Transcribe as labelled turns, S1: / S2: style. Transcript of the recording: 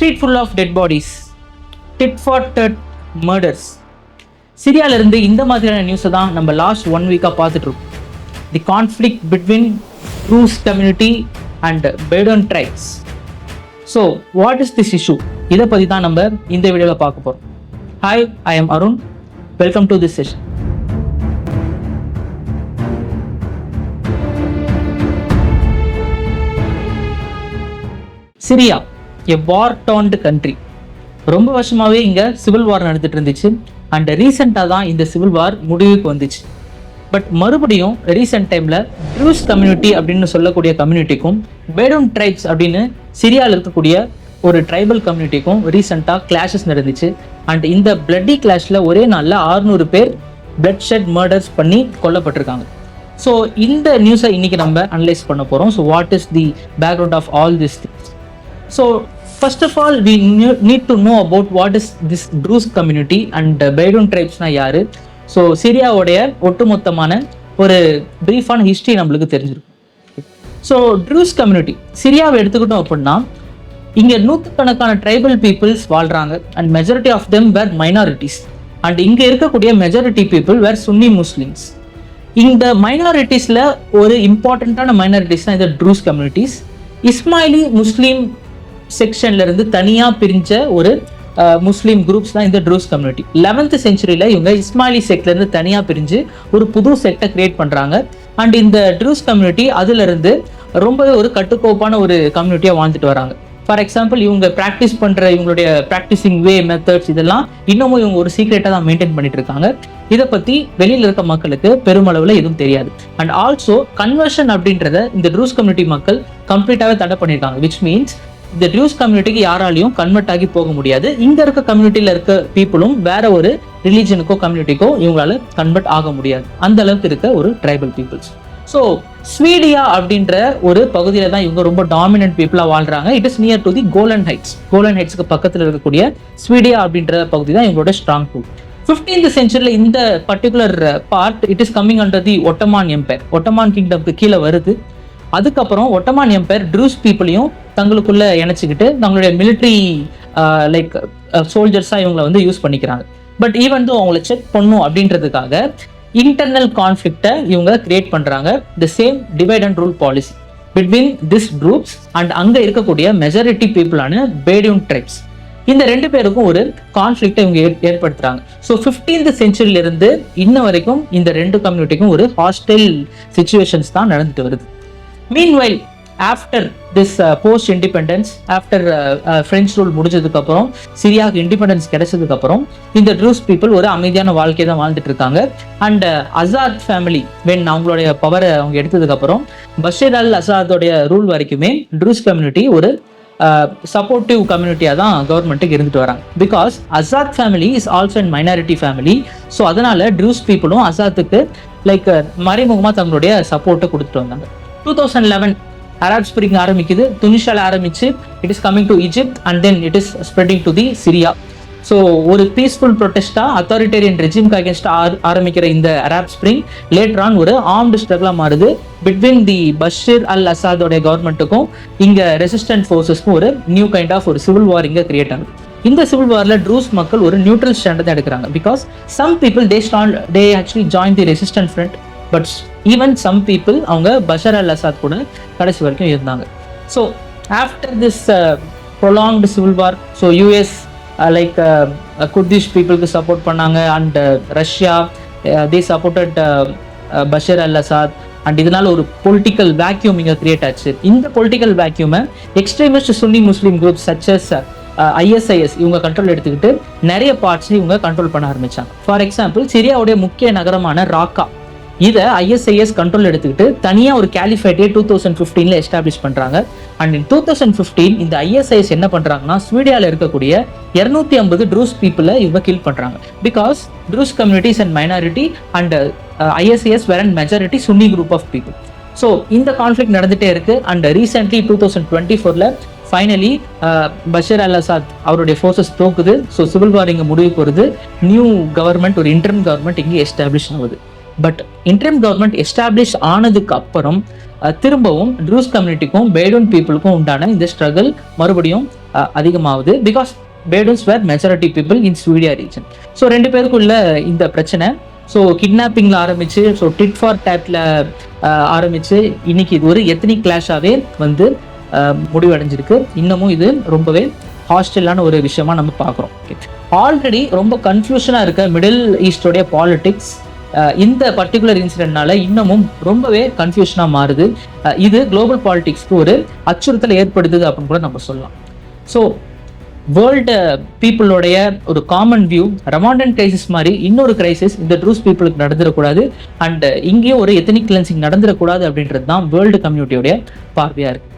S1: street full of dead bodies, tit for tat murders. சிரியால இருந்து இந்த மாதிரியான நியூஸை தான் நம்ம லாஸ்ட் 1 வீக்காக பார்த்துட்டு இருக்கோம். The conflict between Druze community and Bedouin tribes. So what is this issue? இதை பற்றி தான் நம்ம இந்த வீடியோவில் பார்க்க போகிறோம். Hi, I am Arun. Welcome to this session. Syria a war டவுன்டு கண்ட்ரி. ரொம்ப வருஷமாகவே இங்கே சிவில் வார் நடந்துட்டு இருந்துச்சு. அண்ட் ரீசெண்டாக தான் இந்த சிவில் வார் முடிவுக்கு வந்துச்சு. பட் மறுபடியும் ரீசெண்ட் டைமில் ட்ரூஸ் கம்யூனிட்டி அப்படின்னு சொல்லக்கூடிய கம்யூனிட்டிக்கும் பெடோன் ட்ரைப்ஸ் அப்படின்னு சிரியாவில் இருக்கக்கூடிய ஒரு ட்ரைபல் கம்யூனிட்டிக்கும் ரீசெண்டாக கிளாஷஸ் நடந்துச்சு. அண்ட் இந்த பிளட்டி கிளாஷில் ஒரே நாளில் 600 பேர் பிளட் ஷெட் மர்டர்ஸ் பண்ணி கொல்லப்பட்டிருக்காங்க. ஸோ இந்த நியூஸை இன்னைக்கு நம்ம அனலைஸ் பண்ண போகிறோம். So what is the background of all this things? So first of all we need to know about what is this Druze community and Bedouin tribesனா யாரு. ஸோ சிரியாவுடைய ஒட்டுமொத்தமான ஒரு பிரீஃபான ஹிஸ்ட்ரி நம்மளுக்கு தெரிஞ்சிருக்கும். ஸோ ட்ரூஸ் கம்யூனிட்டி சிரியாவை எடுத்துக்கிட்டோம் அப்படின்னா இங்கே நூற்றுக்கணக்கான ட்ரைபல் பீப்புள்ஸ் வாழ்கிறாங்க. And majority of them were minorities. And இங்கே இருக்கக்கூடிய majority people were Sunni Muslims. இந்த மைனாரிட்டிஸில் ஒரு இம்பார்ட்டண்ட்டான மைனாரிட்டிஸ் தான் இந்த ட்ரூஸ் கம்யூனிட்டிஸ். இஸ்மாயிலி முஸ்லீம் செக்ஷன்ல இருந்து தனியா பிரிஞ்ச ஒரு முஸ்லீம் குரூப்ஸ் தான் இந்த ட்ரூஸ் கம்யூனிட்டி. 11th செஞ்சுரியில இவங்க இஸ்மாயிலி செக்ட்ல இருந்து தனியா பிரிஞ்சு ஒரு புது செக்டை கிரியேட் பண்றாங்க. அண்ட் இந்த ட்ரூஸ் கம்யூனிட்டி அதுல இருந்து ரொம்பவே ஒரு கட்டுக்கோப்பான ஒரு கம்யூனிட்டியா வாழ்ந்துட்டு வராங்க. ஃபார் எக்ஸாம்பிள், இவங்க ப்ராக்டிஸ் பண்ற இவங்களுடைய ப்ராக்டிசிங் வே மெத்தட்ஸ் இதெல்லாம் இன்னமும் இவங்க ஒரு சீக்ரெட்டா தான் மெயின்டைன் பண்ணிட்டு இருக்காங்க. இதை பத்தி வெளியில இருக்க மக்களுக்கு பெருமளவுல எதுவும் தெரியாது. அண்ட் ஆல்சோ கன்வர்ஷன் அப்படின்றத இந்த ட்ரூஸ் கம்யூனிட்டி மக்கள் கம்ப்ளீட்டாவே தடை பண்ணியிருக்காங்க. விச் மீன்ஸ் இந்த ட்ரூஸ் கம்யூனிட்டிக்கு யாராலையும் கன்வெர்ட் ஆகி போக முடியாது. இங்க இருக்க கம்யூனிட்டியில இருக்க பீப்புளும் வேற ஒரு ரிலீஜனுக்கோ கம்யூனிட்டிக்கோ இவங்களால கன்வெர்ட் ஆக முடியாது. அந்த அளவுக்கு இருக்க ஒரு ட்ரைபல் பீப்புள்ஸ். ஸோ ஸ்வீடியா அப்படின்ற ஒரு பகுதியில தான் இவங்க ரொம்ப டாமினன்ட் பீப்புளா வாழ்றாங்க. It is near to the Golan Heights. Golan ஹைட்ஸ்க்கு பக்கத்தில் இருக்கக்கூடிய ஸ்வீடியா அப்படின்ற பகுதி தான் இவங்களோட ஸ்ட்ராங் ஹோல்ட். 15th செஞ்சுரியில இந்த particular part it is coming under the Ottoman Empire. Ottoman கிங்டம்க்கு கீழே வருது. அதுக்கப்புறம் ஒட்டமான் எம்பையர் ட்ரூஸ் பீப்புளையும் தங்களுக்குள்ள இணைச்சிக்கிட்டு தங்களுடைய மிலிட்ரி லைக் சோல்ஜர்ஸா இவங்களை வந்து யூஸ் பண்ணிக்கிறாங்க. பட் ஈவன் தோ அவங்கள செக் பண்ணும் அப்படின்றதுக்காக இன்டர்னல் கான்ஃப்ளிக்டை இவங்க கிரியேட் பண்றாங்க. The same divide and rule policy between this groups and அங்க இருக்கக்கூடிய மெஜாரிட்டி பீப்புளான பேடியூன் ட்ரைப்ஸ். இந்த 2 பேருக்கும் ஒரு கான்ஃப்ளிக்டை இவங்க ஏற்படுத்துறாங்க. ஸோ 15th செஞ்சுரியில இருந்து இன்ன வரைக்கும் இந்த 2 கம்யூனிட்டிக்கும் ஒரு ஹாஸ்டைல் சிச்சுவேஷன்ஸ் தான் நடந்துட்டு வருது. Meanwhile, after this post-independence, after French rule முடிஞ்சதுக்கு அப்புறம் சிரியாவுக்கு இண்டிபெண்டன்ஸ் கிடைச்சதுக்கு அப்புறம் இந்த ட்ரூஸ் பீப்புள் ஒரு அமைதியான வாழ்க்கை தான் வாழ்ந்துட்டு இருக்காங்க. அண்ட் அசாத் ஃபேமிலி வென் அவங்களுடைய பவரை அவங்க எடுத்ததுக்கு அப்புறம் பஷீர் அல் அசாதோடைய ரூல் வரைக்குமே ட்ரூஸ் கம்யூனிட்டி ஒரு சப்போர்ட்டிவ் கம்யூனிட்டியாக தான் கவர்மெண்ட்டுக்கு இருந்துட்டு வராங்க. Because Assad family is also and minority family. So அதனால ட்ரூஸ் பீப்புளும் அசாத்துக்கு லைக் மறைமுகமாக தங்களுடைய சப்போர்ட்டை கொடுத்துட்டு வந்தாங்க. 2011 அரப் ஸ்ப்ரிங் ஆரம்பிக்குது. துனிஷால ஆரம்பிச்சு it is coming to Egypt and then it is spreading to the Syria. So ஒரு பீஸ்ஃபுல் ப்ரொடெஸ்டா அத்தாரிட்டேரியன் ரெஜிம்க்கு அகேன்ஸ்டா ஆரம்பிக்கிற இந்த அரப் ஸ்ப்ரிங் லேட்டர் ஆன் ஒரு ஆர்ம்டு ஸ்ட்ரகிளா மாறுது பிட்வீன் தி பஷீர் அல் அசாதோடைய கவர்மெண்ட்டுக்கும் இங்க ரெசிஸ்டன்ட் ஃபோர்ஸஸ்க்கும் ஒரு நியூ கைண்ட் ஆஃப் ஒரு சிவில் வார் இங்க கிரியேட் ஆகுது. இந்த சிவில் வார்ல ட்ரூஸ் மக்கள் ஒரு நியூட்ரல் ஸ்டாண்ட் தான் எடுக்கிறாங்க. Because some people they actually join the resistant front. But even some people அவங்க பஷர் அல் அசாத் கூட கடைசி வரைக்கும் இருந்தாங்க. So after this prolonged civil war, so US like Kurdish பீப்புளுக்கு சப்போர்ட் பண்ணாங்க. And Russia they supported Bashar al Assad. And இதனால ஒரு political vacuum இங்கே கிரியேட் ஆச்சு. இந்த பொலிட்டிக்கல் வேக்யூமை extremist Sunni Muslim group such as ISIS இவங்க கண்ட்ரோல் எடுத்துக்கிட்டு நிறைய பார்ட்ஸ் இவங்க கண்ட்ரோல் பண்ண ஆரம்பிச்சாங்க. ஃபார் எக்ஸாம்பிள், சிரியாவுடைய முக்கிய நகரமான ராக்கா இதை ISIS கண்ட்ரோல் எடுத்துக்கிட்டு தனியாக ஒரு கேலிஃபேட்டை 2015 எஸ்டாப்ளிஷ் பண்ணுறாங்க. அண்ட் இன் 2015 இந்த ISIS என்ன பண்ணுறாங்கன்னா ஸ்வீடியாவில் இருக்கக்கூடிய 250 ட்ரூஸ் பீப்புளை இவங்க கில் பண்ணுறாங்க. Because Druze communities and minority and ISIS were and majority Sunni group of people. So இந்த கான்ஃப்ளிக்ட் நடந்துகிட்டே இருக்குது. And recently 2024 finally Bashir al Assad அவருடைய ஃபோர்ஸஸ் தோக்குது. ஸோ சிவில் வார் இங்கே முடிவுக்கு வருது. நியூ கவர்மெண்ட், ஒரு இன்டர்ம் கவர்மெண்ட் இங்கே எஸ்டாப்ளிஷ் ஆகுது. பட் இன்டர்ம் கவர்மெண்ட் எஸ்டாப்ளிஷ் ஆனதுக்கு அப்புறம் திரும்பவும் ட்ரூஸ் கம்யூனிட்டிக்கும் பேடூன் பீப்புளுக்கும் உண்டான இந்த ஸ்ட்ரகிள் மறுபடியும் அதிகமாகுது. Because Bedouins were majority people in Sweida region. So 2 பேருக்குள்ள இந்த பிரச்சனை ஸோ கிட்னாப்பிங்கில் ஆரம்பிச்சு, ஸோ டிட் ஃபார் டேட்ல ஆரம்பிச்சு இன்னைக்கு இது ஒரு எத்னிக் கிளாஷாகவே வந்து முடிவடைஞ்சிருக்கு. இன்னமும் இது ரொம்பவே ஹாஸ்டலான ஒரு விஷயமா நம்ம பார்க்குறோம். ஆல்ரெடி ரொம்ப கன்ஃபியூஷனாக இருக்க மிடில் ஈஸ்டோடைய பாலிடிக்ஸ் இந்த பர்டிகுலர் இன்சிடென்ட்னால இன்னமும் ரொம்பவே கன்ஃபியூஷனாக மாறுது. இது குளோபல் பாலிடிக்ஸ்க்கு ஒரு அச்சுறுத்தலை ஏற்படுத்துது அப்படின்னு கூட நம்ம சொல்லலாம். ஸோ வேர்ல்டு பீப்புளோடைய ஒரு காமன் வியூ ரவாண்டன் கிரைசிஸ் மாதிரி இன்னொரு கிரைசிஸ் இந்த ட்ரூஸ் பீப்புளுக்கு நடந்துடக்கூடாது, அண்ட் இங்கேயும் ஒரு எத்தனிக் கிளென்சிங் நடந்துடக்கூடாது அப்படின்றது தான் வேர்ல்டு கம்யூனிட்டியோடைய பார்வையாக இருக்குது.